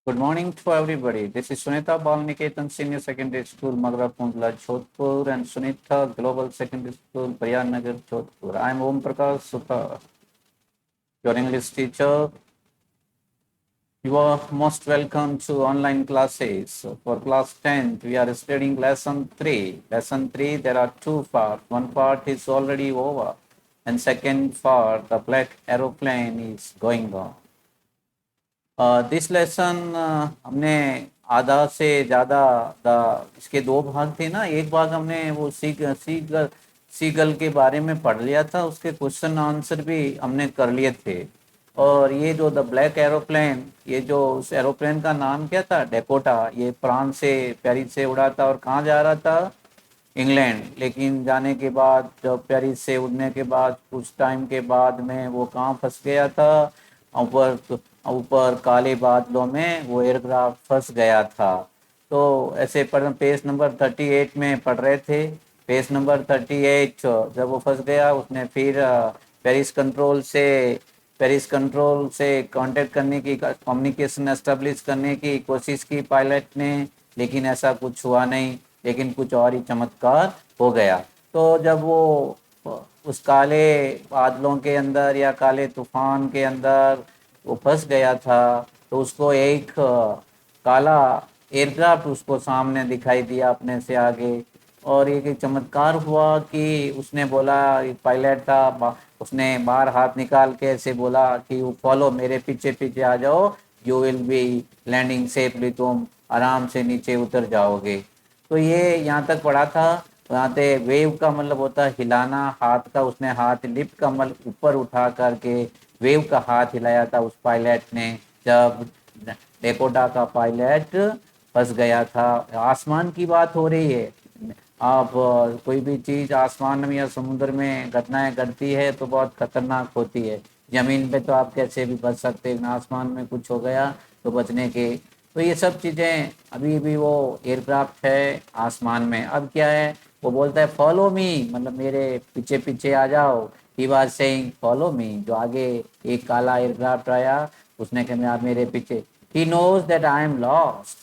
Good morning to everybody. This is Sunita Balniketan Senior Secondary School, Magra Pundla, Jodhpur, and Sunita Global Secondary School, Priyanagar, Jodhpur. I am Om Prakash Sukha, your English teacher. You are most welcome to online classes. So for class 10th, we are studying lesson 3. Lesson 3, there are two parts. One part is already over, and second part, the black aeroplane is going on. This lesson हमने आधा से ज़्यादा इसके दो भाग थे ना। एक भाग हमने वो सीगल के बारे में पढ़ लिया था, उसके क्वेश्चन आंसर भी हमने कर लिए थे। और ये जो द ब्लैक एरोप्लेन, ये जो उस एरोप्लेन का नाम क्या था, डेकोटा, ये फ्रांस से पेरिस से उड़ा था और कहाँ जा रहा था, इंग्लैंड। लेकिन जाने के बाद, जब पेरिस से उड़ने के बाद कुछ टाइम के बाद में वो कहाँ फंस गया था, ऊपर ऊपर काले बादलों में वो एयरक्राफ्ट फंस गया था। तो ऐसे पढ़ पेज नंबर 38 में पढ़ रहे थे। पेज नंबर 38 जब वो फंस गया, उसने फिर पेरिस कंट्रोल से कांटेक्ट करने की, कम्युनिकेशन एस्टेब्लिश करने की कोशिश की पायलट ने, लेकिन ऐसा कुछ हुआ नहीं। लेकिन कुछ और ही चमत्कार हो गया। तो जब वो उस काले बादलों के अंदर या काले तूफान के अंदर वो फंस गया था, तो उसको एक काला एयरक्राफ्ट उसको सामने दिखाई दिया अपने से आगे। और एक चमत्कार हुआ कि उसने बोला, पायलट था, उसने बाहर हाथ निकाल के ऐसे बोला कि यू फॉलो, मेरे पीछे पीछे आ जाओ, you will be landing safely, तुम आराम से नीचे उतर जाओगे। तो ये यहाँ तक पढ़ा था। यहाँ पे वेव का मतलब होता है हिलाना हाथ का, उसने हाथ लिफ्ट का मतलब ऊपर उठा करके वेव का हाथ हिलाया था उस पायलट ने, जब डेकोटा का पायलट फंस गया था। आसमान की बात हो रही है। आप कोई भी चीज़ आसमान में या समुद्र में घटनाएं घटती है तो बहुत खतरनाक होती है। ज़मीन पे तो आप कैसे भी बच सकते हैं, आसमान में कुछ हो गया तो बचने के, तो ये सब चीज़ें, अभी भी वो एयरक्राफ्ट है आसमान में। अब क्या है, वो बोलता है फॉलो मी, मतलब मेरे पीछे पीछे आ जाओ। He was saying follow me. जो आगे एक काला एयरक्राफ्ट आया, उसने कहा आप मेरे पीछे। He knows that I am lost.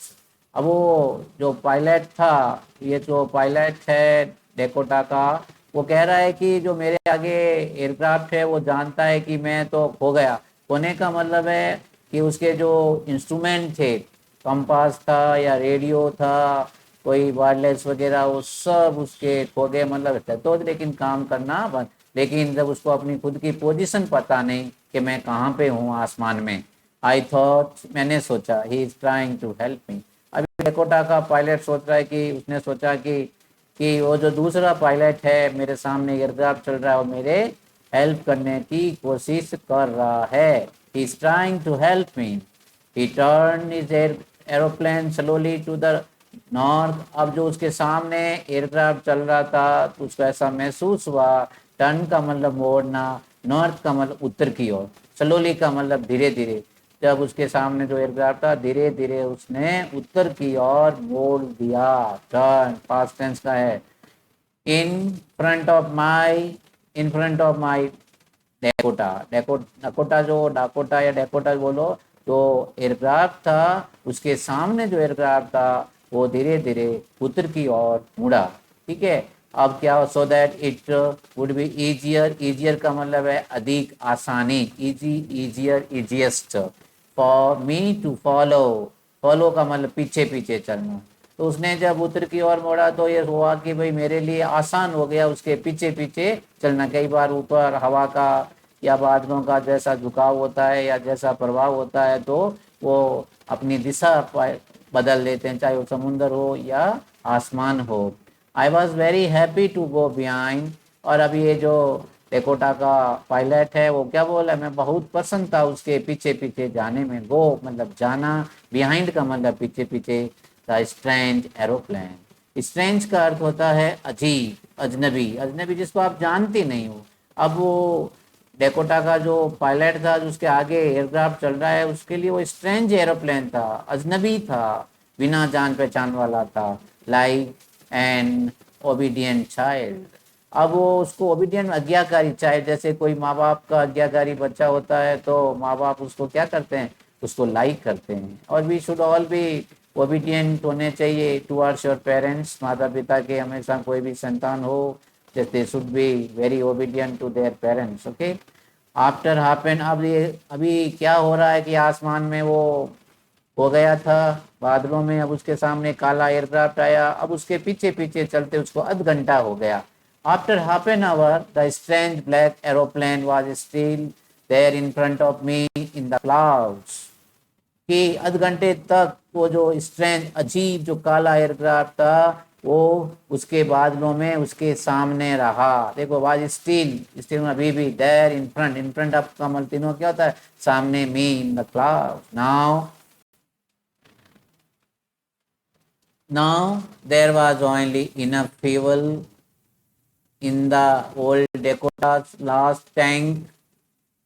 अब वो जो पायलट था, ये जो पायलट है डेकोटा का, वो कह रहा है कि जो मेरे आगे एयरक्राफ्ट है वो जानता है कि मैं तो खो गया। खोने का मतलब है कि उसके जो इंस्ट्रूमेंट थे, कंपास था या रेडियो था, कोई वायरलेस वगैरह, वो सब उसके खो गए। मतलब है तो, लेकिन काम करना बंद। लेकिन जब उसको अपनी खुद की पोजीशन पता नहीं कि मैं कहाँ पे हूँ आसमान में, आई थॉट, मैंने सोचा he is trying to help me. अभी डेकोटा का पायलट सोच रहा है कि उसने सोचा कि वो जो दूसरा पायलट है मेरे सामने एयरक्राफ्ट चल रहा है, वो मेरे हेल्प करने की कोशिश कर रहा है। He is trying to help me. He turn his aeroplane slowly to the north. अब जो उसके सामने एयरक्राफ्ट चल रहा था तो उसको ऐसा महसूस हुआ, टर्न का मतलब मोड़ना, नॉर्थ का मतलब उत्तर की ओर, स्लोली का मतलब धीरे धीरे। जब उसके सामने जो एयरक्राफ्ट था, धीरे धीरे उसने उत्तर की ओर मोड़ दिया। टर्न पास्ट टेंस का है। इन front of my, in front of my Dakota, Dakota जो डाकोटा या डेकोटा बोलो, जो एयरक्राफ्ट था उसके सामने जो एयरक्राफ्ट था वो धीरे धीरे उत्तर की ओर मुड़ा। ठीक है। अब क्या, so that it would be easier. Easier का मतलब है अधिक आसानी, easy, easier, easiest, for me to follow. Follow का मतलब पीछे पीछे चलना। तो उसने जब उत्तर की ओर मोड़ा तो ये हुआ कि भाई मेरे लिए आसान हो गया उसके पीछे पीछे चलना। कई बार ऊपर हवा का या बादलों का जैसा झुकाव होता है या जैसा प्रभाव होता है, तो वो अपनी दिशा बदल देते हैं, चाहे वो समुंदर हो या आसमान हो। I was very happy to go behind. और अभी ये जो डेकोटा का पायलट है वो क्या बोला, मैं बहुत पसंद था उसके पीछे पीछे जाने में। गो मतलब जाना, बिहाइंड का मतलब पीछे पीछे। द स्ट्रेंज एरोप्लेन, स्ट्रेंज का अर्थ होता है अजीब, अजनबी, अजनबी जिसको आप जानते नहीं हो। अब वो डेकोटा का जो पायलट था, जो उसके आगे एयरक्राफ्ट चल रहा है, उसके लिए वो स्ट्रेंज एरोप्लेन था, अजनबी था, बिना जान पहचान वाला था, लाइक एन ओबीडियंट चाइल्ड। अब वो उसको ओबीडियंट, आज्ञाकारी चाइल्ड, जैसे कोई माँ बाप का आज्ञाकारी बच्चा होता है तो माँ बाप उसको क्या करते हैं, उसको लाइक करते हैं। और we should all be obedient होने चाहिए टुवर्ड्स योर पेरेंट्स, माता पिता के हमेशा कोई भी संतान हो they should be very obedient to their parents. Okay, after happen, अब ये अभी क्या हो रहा है कि आसमान में वो हो गया था बादलों में, अब उसके सामने काला एयरक्राफ्ट आया, अब उसके पीछे पीछे चलते उसको आध घंटा हो गया। After half an hour the strange black aeroplane was still there in front of me in the clouds, कि आध घंटे तक वो जो स्ट्रेंज अजीब जो काला एयरक्राफ्ट था वो उसके बादलों में उसके सामने रहा। देखो वाज स्टिल, स्टिल अभी भी, देयर इन फ्रंट ऑफ का मल्टीनो क्या होता है, सामने, me in the cloud. Now there was only enough fuel in the old Dakota's last tank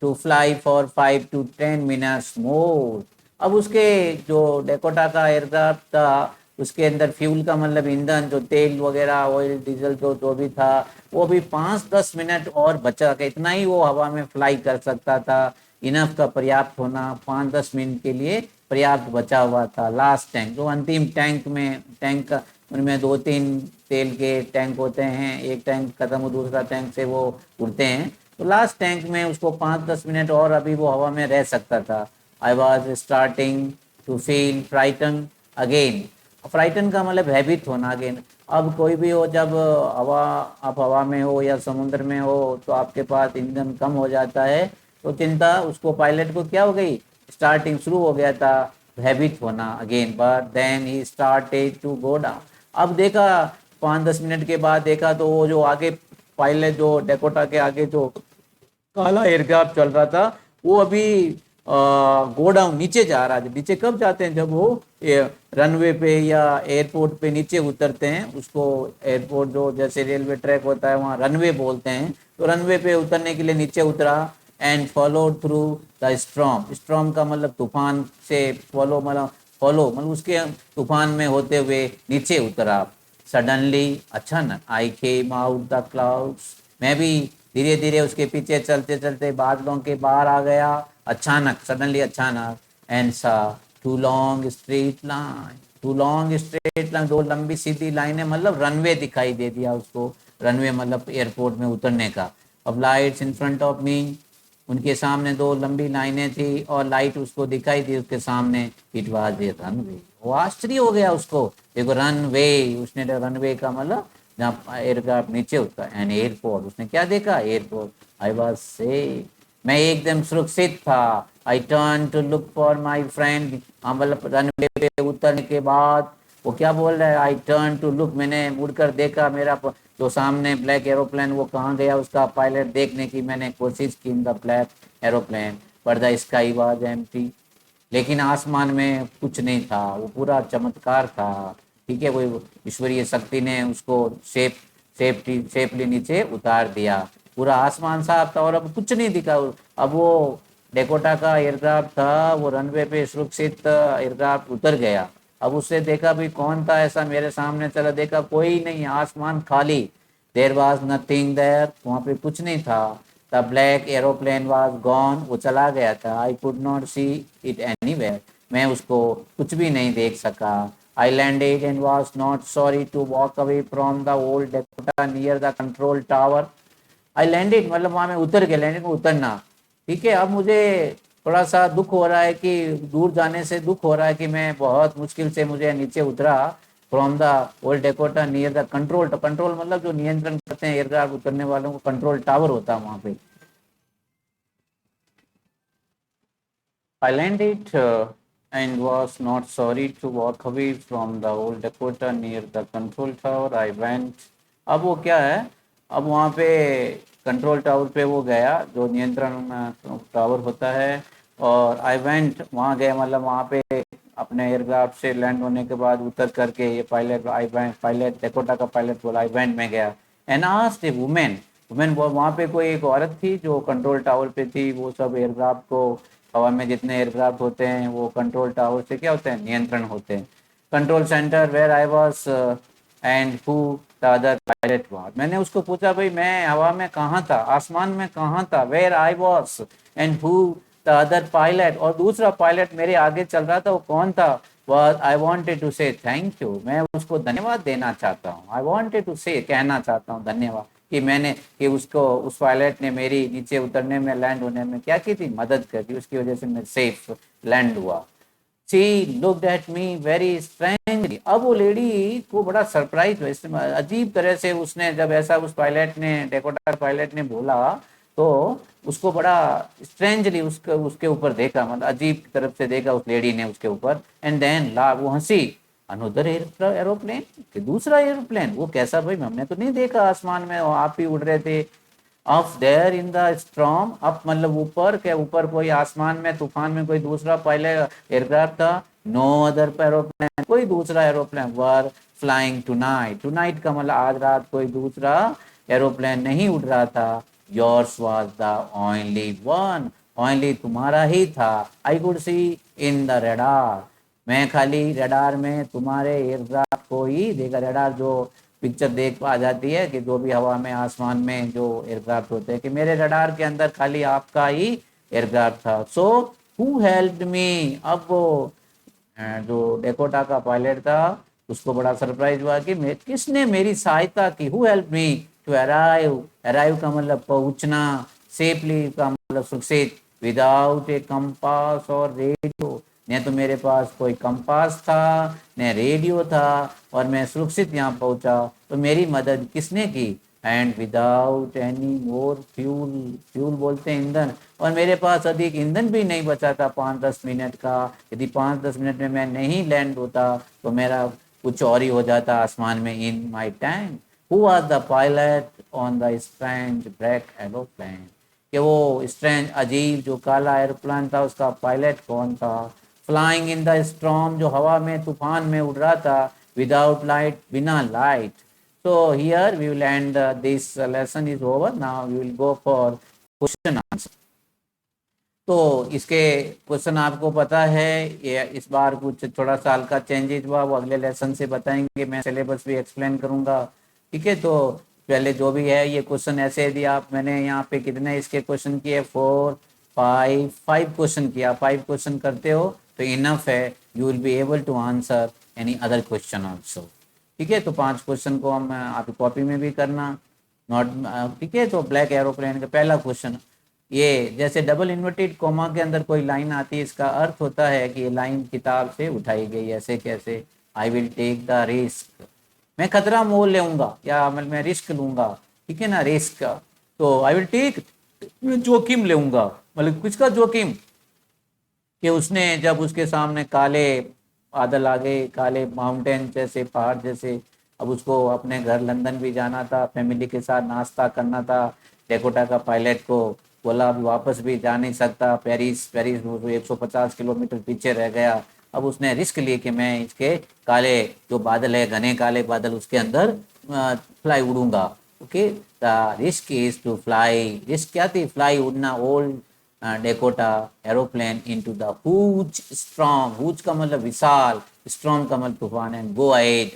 to fly for 5 to 10 minutes more. अब उसके जो डेकोटा का एयरक्राफ्ट था उसके अंदर फ्यूल का मतलब ईंधन, जो तेल वगैरह, ऑयल डीजल जो भी था, वो भी 5-10 मिनट और बचा के इतना ही वो हवा में फ्लाई कर सकता था। इनफ का पर्याप्त होना, 5-10 मिनट के लिए पर्याप्त बचा हुआ था। लास्ट टैंक, जो अंतिम टैंक में, टैंक का उनमें 2-3 तेल के टैंक होते हैं, एक टैंक खत्म हो दूसरा टैंक से वो उड़ते हैं, तो लास्ट टैंक में उसको 5-10 मिनट और अभी वो हवा में रह सकता था। I was starting to feel frighten again. Frighten का मतलब भयभीत होना अगेन। अब कोई भी हो, जब हवा, आप हवा में हो या समुद्र में हो तो आपके पास ईंधन कम हो जाता है, तो चिंता उसको, पायलट को क्या हो गई, स्टार्टिंग शुरू हो गया था भयभीत होना again. But then he started to go down. अब देखा 5-10 मिनट के बाद देखा तो वो जो आगे पायलट, जो डेकोटा के आगे जो काला एयरक्राफ्ट चल रहा था, वो अभी गो डाउन, नीचे जा रहा है। नीचे कब जाते हैं, जब वो रनवे पे या एयरपोर्ट पे नीचे उतरते हैं, उसको एयरपोर्ट जो जैसे रेलवे ट्रैक होता है वहाँ रनवे बोलते हैं, तो रनवे पे उतरने के लिए नीचे उतरा। And follow through the storm, storm का मतलब तूफान से, फॉलो मतलब उसके तूफान में होते हुए नीचे उतरा। सडनली, अचानक, आई केम आउट द क्लाउड्स, मैं भी धीरे धीरे उसके पीछे चलते चलते बादलों के बाहर आ गया। अचानक, सडनली, अचानक। And saw two long straight line, two long straight line, दो लंबी सीधी लाइनें, मतलब रनवे दिखाई दे दिया उसको। रनवे मतलब एयरपोर्ट में उतरने का। अब लाइट्स इन फ्रंट ऑफ मी, उनके सामने दो लंबी लाइनें थी और लाइट उसको दिखाई दी उसके सामने। It was a runway. वो आश्चर्य हो गया उसको, देखो रनवे, उसने रनवे का मतलब जहाँ एयरक्राफ्ट नीचे उतरा। एंड एयरपोर्ट, उसने क्या देखा, एयरपोर्ट। आई वाज सेफ, मैं एकदम सुरक्षित था। I turn to look for my friend, हाँ मतलब रनवे पे उतरने के बाद वो क्या बोल रहा है, आई टर्न टू लुक, मैंने मुड़कर देखा, मेरा जो सामने ब्लैक एरोप्लेन वो कहाँ गया, उसका पायलट देखने की मैंने कोशिश की इन द ब्लैक एरोप्लेन, पर द स्काई वाज एम्प्टी, लेकिन आसमान में कुछ नहीं था, वो पूरा चमत्कार था। ठीक है, वो ईश्वरीय शक्ति ने उसको सेफली नीचे उतार दिया। पूरा आसमान साफ था और अब कुछ नहीं दिखा। अब वो डेकोटा का एयरक्राफ्ट था, वो रनवे पे सुरक्षित एयरक्राफ्ट उतर गया। अब उससे देखा भी कौन था ऐसा मेरे सामने, चला देखा कोई नहीं, आसमान खाली। देर वॉज नथिंग देयर, वहाँ पे कुछ नहीं था। The black aeroplane was gone, वो चला गया था। I could not see it anywhere, मैं उसको कुछ भी नहीं देख सका। I landed and was not sorry to walk away from the old Dakota near the control tower. I landed मतलब वहाँ मैं उतर गया, लैंडिंग उतरना। ठीक है, अब मुझे थोड़ा सा दुख हो रहा है कि दूर जाने से दुख हो रहा है कि मैं बहुत मुश्किल से मुझे नीचे उतरा। From the old Dakota near the control, control मतलब जो नियंत्रण करते हैं एयरक्राफ्ट उतरने वालों को, कंट्रोल टावर होता है वहाँ पे। I landed and was not sorry to walk away from the old Dakota near the control tower. I went. अब वो क्या है, अब वहाँ पे कंट्रोल टावर पे वो गया, जो नियंत्रण टावर होता है, और आई वेंट, वहाँ गया मतलब वहाँ पे अपने एयरक्राफ्ट से लैंड होने के बाद उतर करके ये pilot, I went, pilot Dakota का पायलट बोला, आई वेंट में गया। And asked A women, women वहाँ पे कोई एक औरत थी जो कंट्रोल टावर पे थी। वो सब एयरक्राफ्ट को, हवा में जितने एयरक्राफ्ट होते हैं वो कंट्रोल टावर से क्या होते हैं, नियंत्रण होते हैं। Control centre where I was and who the other pilot was, मैंने उसको पूछा भाई मैं हवा में कहाँ था, आसमान में कहाँ था, where I was and who the other pilot, और दूसरा पायलट मेरे आगे चल रहा था, वो कौन था? was I wanted to say thank you, मैं उसको धन्यवाद देना चाहता हूँ। I wanted to say, कहना चाहता हूँ धन्यवाद, कि मैंने कि उसको, उस पायलट ने मेरी नीचे उतरने में, लैंड होने में क्या की थी, मदद कर दी, उसकी वजह से मैं सेफ लैंड हुआ। She looked at me very strangely, अब वो लेडी को बड़ा सरप्राइज हुआ, इसमें अजीब तरह से उसने, जब ऐसा उस पायलट ने, डेकोटा पायलट ने बोला, तो उसको बड़ा स्ट्रेंजली उसके ऊपर देखा, मतलब अजीब तरफ से देखा उस लेडी ने उसके ऊपर। एंड देन ला, वो हंसी। अनदर एरोप्लेन, कि दूसरा एरोप्लेन, वो कैसा भाई, हमने तो नहीं देखा आसमान में, आप ही उड़ रहे थे। Up there in the storm, up मतलब ऊपर, क्या ऊपर कोई आसमान में तूफान में कोई दूसरा पायलट एयरक्राफ्ट था? नो अदर एरोप्लेन, कोई दूसरा एरोप्लेन वर फ्लाइंग टुनाइट, टुनाइट का मतलब आज रात कोई दूसरा एरोप्लेन नहीं उड़ रहा था। Yours was the only one, only तुम्हारा ही था। I could see in the radar, मैं खाली रडार में तुम्हारे एयरक्राफ्ट को ही देखा। रडार जो पिक्चर देख आ जाती है कि जो भी हवा में, आसमान में जो एयरक्राफ्ट होते हैं, कि मेरे रडार के अंदर खाली आपका ही एयरक्राफ्ट था। सो हु हेल्प्ड मी, अब वो जो डेकोटा का पायलट था, उसको बड़ा सरप्राइज हुआ कि किसने मेरी सहायता की। Who help me to arrive, arrive का मतलब पहुंचना, सेफली का मतलब सुरक्षित, विदाउट ए कंपास और रेडियो, न तो मेरे पास कोई कंपास था न रेडियो था, और मैं सुरक्षित यहाँ पहुंचा, तो मेरी मदद किसने की? And without any more fuel, fuel बोलते हैं ईंधन, और मेरे पास अधिक ईंधन भी नहीं बचा था 5-10 मिनट का। यदि 5-10 मिनट में मैं नहीं लैंड होता तो मेरा कुछ और ही हो जाता आसमान में, in my tank. Who was the pilot on the strange black aeroplane, कि वो स्ट्रेंज अजीब जो काला एरोप्लेन था, उसका पायलट कौन था? फ्लाइंग इन द स्टॉर्म, जो हवा में तूफान में उड़ रहा था, विदाउट लाइट, बिना light. So here we will end, this lesson is over. Now we will go for question answer. तो इसके क्वेश्चन आपको पता है, ये इस बार कुछ थोड़ा सा हल्का चेंजेस हुआ, वो अगले लेसन से बताएंगे, मैं सिलेबस भी एक्सप्लेन करूंगा। ठीक है, तो पहले जो भी है ये क्वेश्चन ऐसे यदि आप, मैंने यहाँ पे कितने इसके क्वेश्चन किए, 4, 5 क्वेश्चन किया, 5 क्वेश्चन करते हो तो इनफ है, you will be able to answer any other question also. ठीक है, तो 5 क्वेश्चन को हम आप कॉपी में भी करना नोट। ठीक है, तो ब्लैक एरोप्लेन का पहला क्वेश्चन, ये जैसे डबल इन्वर्टेड कोमा के अंदर कोई लाइन आती है, इसका अर्थ होता है कि ये लाइन किताब से उठाई गई। ऐसे कैसे? I will take the risk, मैं खतरा मोल लूंगा, या मतलब मैं रिस्क लूंगा। ठीक है ना, रिस्क, तो आई विल टेक, जोखिम लूंगा, मतलब किसका जोखिम? कि उसने, जब उसके सामने काले बादल आ गए, काले माउंटेन जैसे, पहाड़ जैसे, अब उसको अपने घर लंदन भी जाना था, फैमिली के साथ नाश्ता करना था। डेकोटा का पायलट को बोला अभी वापस भी जा नहीं सकता, पेरिस, पेरिस 150 किलोमीटर पीछे रह गया। अब उसने रिस्क लिए कि मैं इसके काले जो बादल है, घने काले बादल, उसके अंदर फ्लाई उड़ूंगा। Okay, the risk is to fly, risk क्या थी? फ्लाई, उड़ना। Old Dakota aeroplane into the huge storm, huge का मतलब विशाल, स्टॉर्म का मतलब तूफान, and go ahead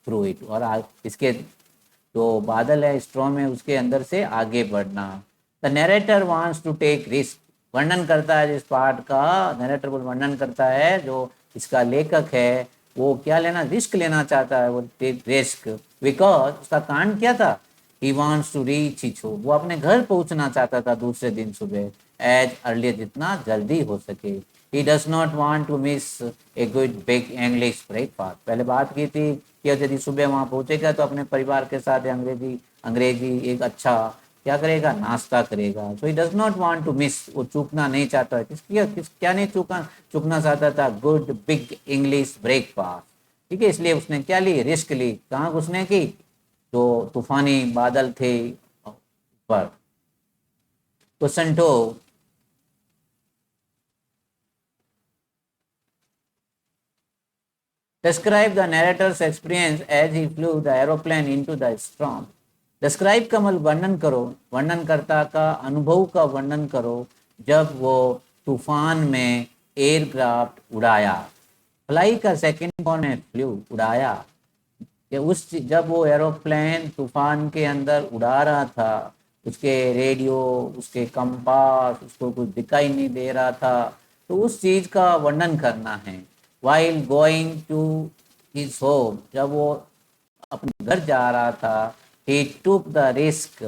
through it, और इसके जो बादल है, स्टॉर्म है, उसके अंदर से आगे बढ़ना। The narrator wants to take risk, वर्णन करता है जिस पार्ट का, नरेटर को वर्णन करता है, जो इसका लेखक है, वो क्या लेना, रिस्क लेना चाहता है, वो टेक रिस्क, बिकॉज उसका कारण क्या था? He wants to reach his home, वो अपने घर पहुंचना चाहता था दूसरे दिन सुबह, एज अर्ली, जितना जल्दी हो सके। He does not want to miss a good big English breakfast, पहले बात की थी कि यदि सुबह वहाँ पहुंचेगा तो अपने परिवार के साथ अंग्रेजी अंग्रेजी एक अच्छा क्या करेगा, नाश्ता करेगा। So he does not want to miss, वो चूकना नहीं चाहता है, क्या नहीं चूकना चाहता था? Good big English breakfast. ठीक है, इसलिए उसने क्या ली, रिस्क ली। कहाँ घुसने की? जो तूफानी बादल थे ऊपर। Question 2, describe the narrator's experience as he flew the aeroplane into the storm. Describe का मतलब वर्णन करो, वर्णनकर्ता का अनुभव का वर्णन करो जब वो तूफान में एयरक्राफ्ट उड़ाया। फ्लाई का सेकंड फॉर्म है फ्लू, उड़ाया, कि उस जब वो एरोप्लेन तूफान के अंदर उड़ा रहा था, उसके रेडियो, उसके कंपास, उसको कुछ दिखाई नहीं दे रहा था। तो उस चीज़ का वर्णन करना है। While going to his home, जब वो अपने घर जा रहा था, ही टुक द रिस्क,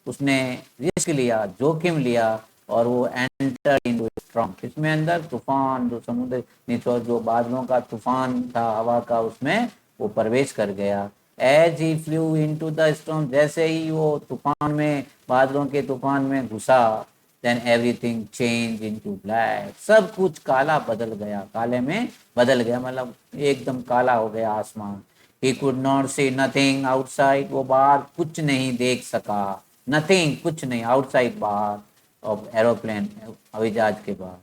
उसने रिस्क लिया, जोखिम लिया, और वो एंटर इनटू स्ट्रॉम, इसमें अंदर तूफान, जो समुद्र नीचे जो बादलों का तूफान था, हवा का, उसमें वो प्रवेश कर गया। As he flew into the storm, जैसे ही वो तूफान में, बादलों के तूफान में घुसा, then everything change into black, सब कुछ काला बदल गया, काले में बदल गया, मतलब एकदम काला हो गया आसमान। He could not see nothing outside, वो बाहर कुछ नहीं देख सका, nothing, कुछ नहीं, outside, बाहर of aeroplane, हवाई जहाज के बाहर।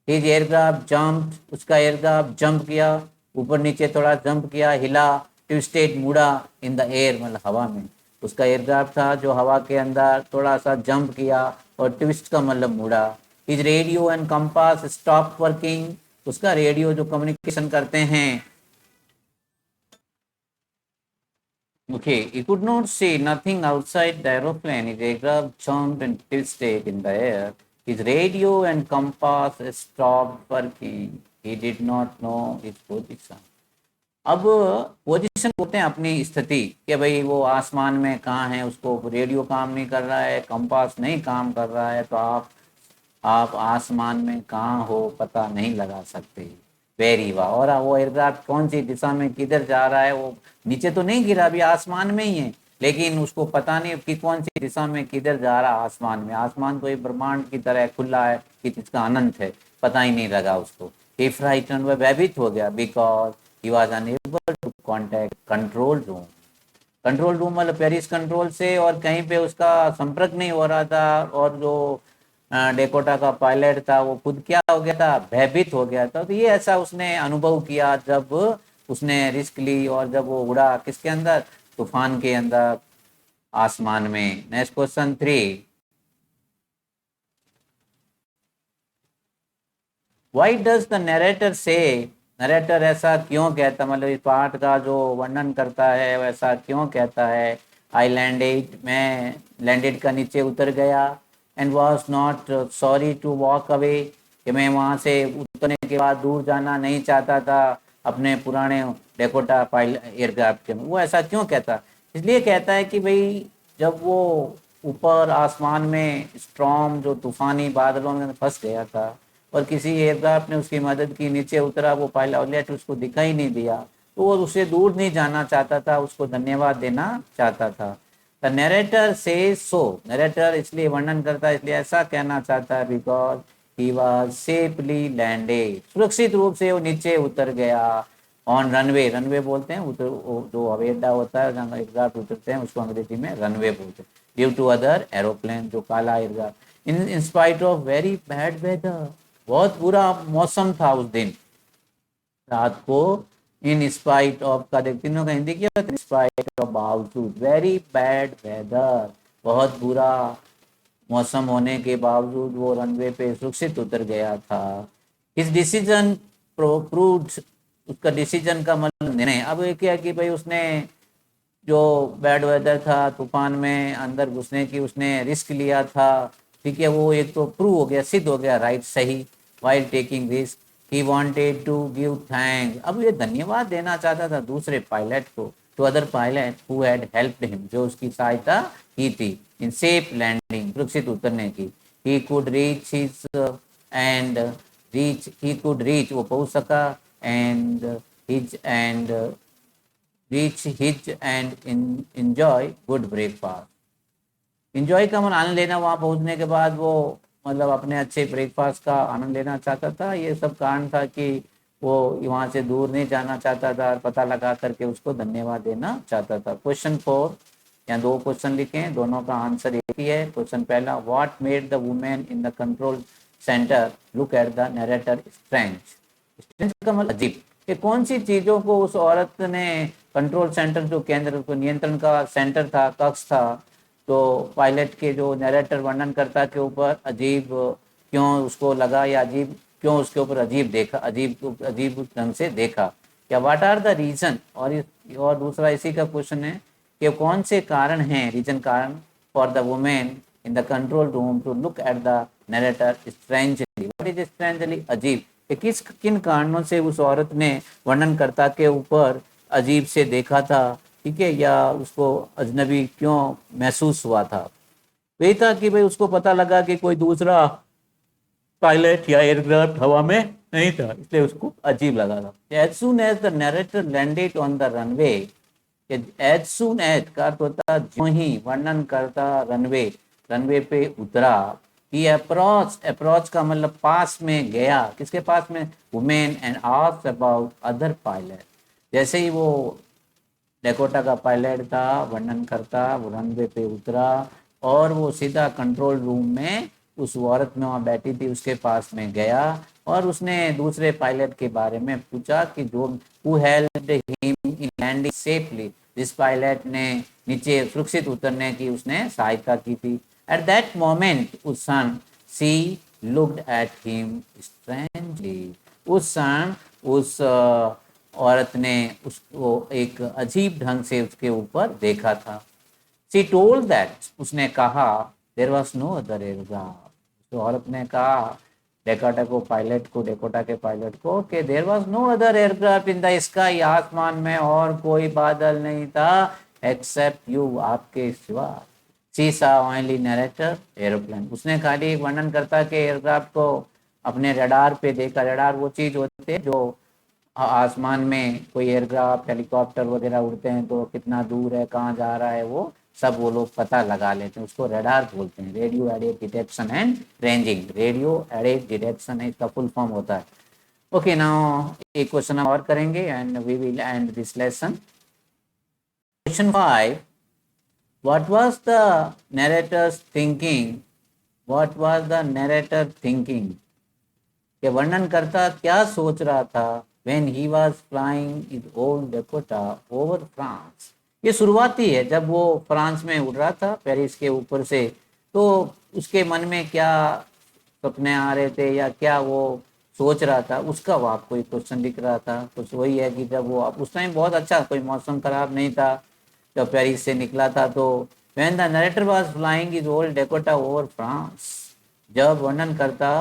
His aircraft jumped, उसका एयरक्राफ्ट जंप किया, ऊपर नीचे थोड़ा जंप किया, हिला, ट्विस्टेड, मुड़ा, इन द एयर, मतलब हवा में। उसका एयरक्राफ्ट था जो हवा के अंदर थोड़ा सा जंप किया, और ट्विस्ट का मतलब मुड़ा। His radio and compass stop working, उसका रेडियो जो कम्युनिकेशन करते हैं, okay, he could not see nothing outside the aeroplane. His aircraft jumped and twisted in the air. His radio and compass stopped working. He did not know his position. अब position बोलते हैं अपनी स्थिति, कि भाई वो आसमान में कहाँ है, उसको रेडियो काम नहीं कर रहा है, कंपास नहीं काम कर रहा है, तो आप आसमान में कहाँ हो पता नहीं लगा सकते। वेरी वाह। और वो एयरक्राफ्ट कौन सी दिशा में किधर जा रहा है, वो नीचे तो नहीं गिरा, अभी आसमान में ही है, लेकिन उसको पता नहीं कि कौन सी दिशा में किधर जा रहा है आसमान में। आसमान तो एक ब्रह्मांड की तरह खुला है कि जिसका अनंत है, पता ही नहीं लगा उसको। ही फ्राइटन, वह भयभीत हो गया, because he was unable to contact control room. Control room मतलब पेरिस कंट्रोल से, और कहीं पे उसका संपर्क नहीं हो रहा था। और जो डेकोटा का पायलट था, वो खुद क्या हो गया था, भयभीत हो गया था। तो ये ऐसा उसने अनुभव किया जब उसने रिस्क ली, और जब वो उड़ा किसके अंदर, तूफान के अंदर, आसमान में। Next question 3, why does the narrator से, नरेटर ऐसा क्यों कहता, मतलब इस पाठ का जो वर्णन करता है वैसा क्यों कहता है। आई लैंडेड, मैं लैंडेड का नीचे उतर गया, and was not sorry to walk away, कि मैं वहाँ से उतरने के बाद दूर जाना नहीं चाहता था अपने पुराने डेकोटा पायलट एयरक्राफ्ट के। वो ऐसा क्यों कहता, इसलिए कहता है कि भाई जब वो ऊपर आसमान में स्ट्रॉम, जो तूफानी बादलों में फंस गया था, और किसी एयरक्राफ्ट ने उसकी मदद की, नीचे उतरा, वो पायलट उसको दिखाई नहीं दिया, तो वो उससे दूर नहीं जाना चाहता था, उसको धन्यवाद देना चाहता था। द नरेटर से सो, नरेटर इसलिए वर्णन करता है, इसलिए ऐसा कहना चाहता है, because he was safely landed, सुरक्षित रूप से वो नीचे उतर गया। ऑन रनवे, रनवे बोलते हैं उतर, जो हवाई अड्डा होता है जहाँ एयरक्राफ्ट उतरते हैं, उसको अंग्रेजी में रनवे बोलते हैं। ड्यू टू अदर एरोप्लेन, जो काला aircraft. In spite of very bad weather, बहुत बुरा मौसम था उस दिन रात को। इन स्पाइट ऑफ का देख, तीनों का हिंदी क्या होता है, स्पाइट ऑफ, बावजूद, वेरी बैड वेदर, बहुत बुरा मौसम होने के बावजूद वो रनवे पे सुरक्षित उतर गया था। इस डिसीजन प्रूव्ड, उसका डिसीजन का मतलब निर्णय। अब ये क्या कि भाई उसने जो बैड वेदर था, तूफान में अंदर घुसने की उसने रिस्क लिया था, ठीक है, वो एक तो प्रूव हो गया, सिद्ध हो गया, राइट, सही। While taking risk he wanted to give thanks, अब ये धन्यवाद देना चाहता था दूसरे पायलट को, to other pilot who had helped him, जो उसकी सहायता की थी, इन सेफ लैंडिंग, सुरक्षित उतरने की। He could reach his and reach, he could reach, वो पहुंच सका, and his and reach his and enjoy good breakfast. Enjoy का मन आनंद लेना, वहाँ पहुँचने के बाद वो मतलब अपने अच्छे ब्रेकफास्ट का आनंद लेना चाहता था। ये सब कारण था कि वो वहाँ से दूर नहीं जाना चाहता था, और पता लगा करके उसको धन्यवाद देना चाहता था। क्वेश्चन 4, यहाँ दो क्वेश्चन लिखे हैं, दोनों का आंसर एक ही है। क्वेश्चन पहला, what made the women in the control centre look at the narrator strange, strange का मतलब अजीब, कि कौन सी चीज़ों को उस औरत ने कंट्रोल सेंटर, जो केंद्र, को नियंत्रण का सेंटर था, कक्ष था, तो पायलट के जो नरेटर वर्णन करता के ऊपर अजीब क्यों उसको लगा, या अजीब क्यों उसके ऊपर अजीब देखा, अजीब अजीब ढंग से देखा, क्या व्हाट आर द रीजन। और दूसरा इसी का क्वेश्चन है कि कौन से कारण हैं, रीजन, कारण, for the women in the control room to look at the narrator strangely. What is strangely? अजीब, कि किन कारणों से उस औरत ने वर्णनकर्ता के ऊपर अजीब से देखा था, ठीक है, या उसको अजनबी क्यों महसूस हुआ था। वही था कि भाई उसको पता लगा कि कोई दूसरा पायलट या एयरक्राफ्ट हवा में नहीं था, इसलिए उसको अजीब लगा था। As soon as the narrator landed on the runway, as soon as का अर्थ होता जो ही वर्णन करता रनवे पे उतरा, ही अप्रोच का मतलब पास में गया, किसके पास में, women, and asked about other pilot. जैसे ही वो डेकोटा का पायलट था, वर्णन करता, वो रनवे पे उतरा और वो सीधा कंट्रोल रूम में उस औरत में वहाँ बैठी थी उसके पास में गया और उसने दूसरे पायलट के बारे में पूछा कि जो who helped him in landing safely, जिस पायलट ने नीचे सुरक्षित उतरने की उसने सहायता की थी। एट दैट मोमेंट उस क्षण सी लुक्ड एट हिम स्ट्रेंजली, उस क्षण उस औरत ने उसको एक अजीब ढंग से उसके ऊपर देखा था। She told that, उसने कहा, there was no other aircraft, तो औरत ने कहा डेकोटा के पायलट को कि there was no other aircraft in the sky, आसमान में और कोई बादल नहीं था except you, आपके सिवा। She saw only narrator aeroplane, उसने खाली वर्णन करता कि एयरक्राफ्ट को अपने रडार पे देखा। रडार वो चीज होती है जो आसमान में कोई एयरक्राफ्ट हेलीकॉप्टर वगैरह उड़ते हैं तो कितना दूर है, कहाँ जा रहा है, वो सब वो लोग पता लगा लेते हैं, उसको रडार बोलते हैं, radio aided detection and ranging. Radio aided detection है इसका फुल फॉर्म होता है। ओके, नाउ एक क्वेश्चन और करेंगे and we will end this lesson. Question 5, what was the narrator's thinking, what was the narrator thinking, कि वर्णन करता क्या सोच रहा था when he was flying his old Dakota over France। ये शुरुआती है, जब वो फ्रांस में उड़ रहा था पेरिस के ऊपर से, तो उसके मन में क्या सपने आ रहे थे या क्या वो सोच रहा था, उसका वो आपको एक क्वेश्चन लिख रहा था। कुछ वही है कि जब वो उस टाइम बहुत अच्छा, कोई मौसम खराब नहीं था, जब पेरिस से निकला था, तो when the narrator was flying his old Dakota over France, जब वर्णन करता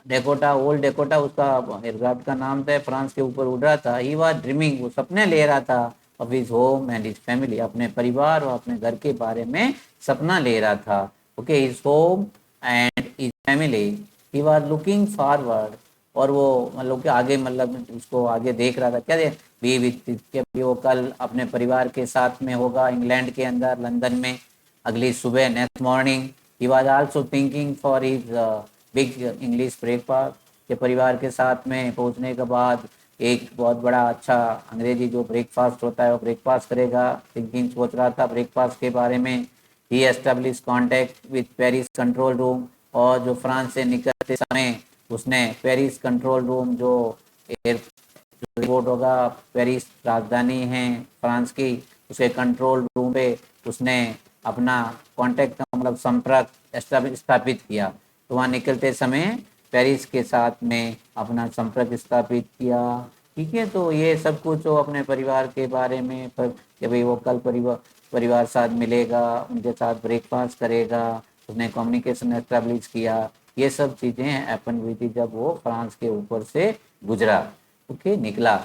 डेकोटा, ओल्ड डेकोटा उसका एयरक्राफ्ट का नाम था, फ्रांस के ऊपर उड़ रहा था। ही वाज ड्रीमिंग, वो सपने ले रहा था, of his home and his family, अपने परिवार और अपने घर के बारे में सपना ले रहा था। Okay, his home and his family, he was looking forward, और वो मतलब कि आगे, मतलब उसको आगे देख रहा था, क्या बी विद कि वो कल अपने परिवार के साथ में होगा इंग्लैंड के अंदर, लंदन में, अगली सुबह, next morning. He was also thinking for his big English breakfast, के परिवार के साथ में पहुंचने के बाद एक बहुत बड़ा अच्छा अंग्रेजी जो ब्रेकफास्ट होता है वो ब्रेकफास्ट करेगा। थिंकिंग, सोच रहा था ब्रेकफास्ट के बारे में। He establish contact with Paris control room, और जो फ्रांस से निकलते समय उसने पेरिस कंट्रोल रूम, जो एयरपोर्ट होगा, पेरिस राजधानी है फ्रांस की, उसके कंट्रोल रूम पे उसने अपना कॉन्टैक्ट मतलब संपर्क स्थापित किया। तो वहाँ निकलते समय पेरिस के साथ में अपना संपर्क स्थापित किया। ठीक है, तो ये सब कुछ वो अपने परिवार के बारे में कि भाई वो कल परिवार साथ मिलेगा, उनके साथ ब्रेकफास्ट करेगा, उसने कम्युनिकेशन एस्टेब्लिश किया। ये सब चीज़ें हैपन हुई थी जब वो फ्रांस के ऊपर से गुजरा, ओके, निकला।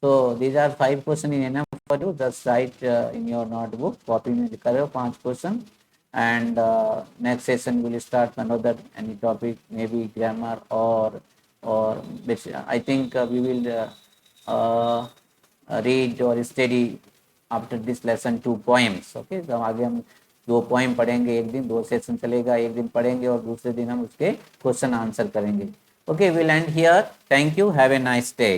तो these are 5 question in enough for you, just write in your notebook, copy में लिखा रहे हो 5 question. And next session we'll start another any topic, maybe grammar or which I think we will read or study after this lesson 2 poems। okay, तो आगे हम 2 poem पढ़ेंगे, एक दिन 2 सेशन चलेगा, एक दिन पढ़ेंगे और दूसरे दिन हम उसके क्वेश्चन आंसर करेंगे। Okay, we'll end here, thank you, have a nice day।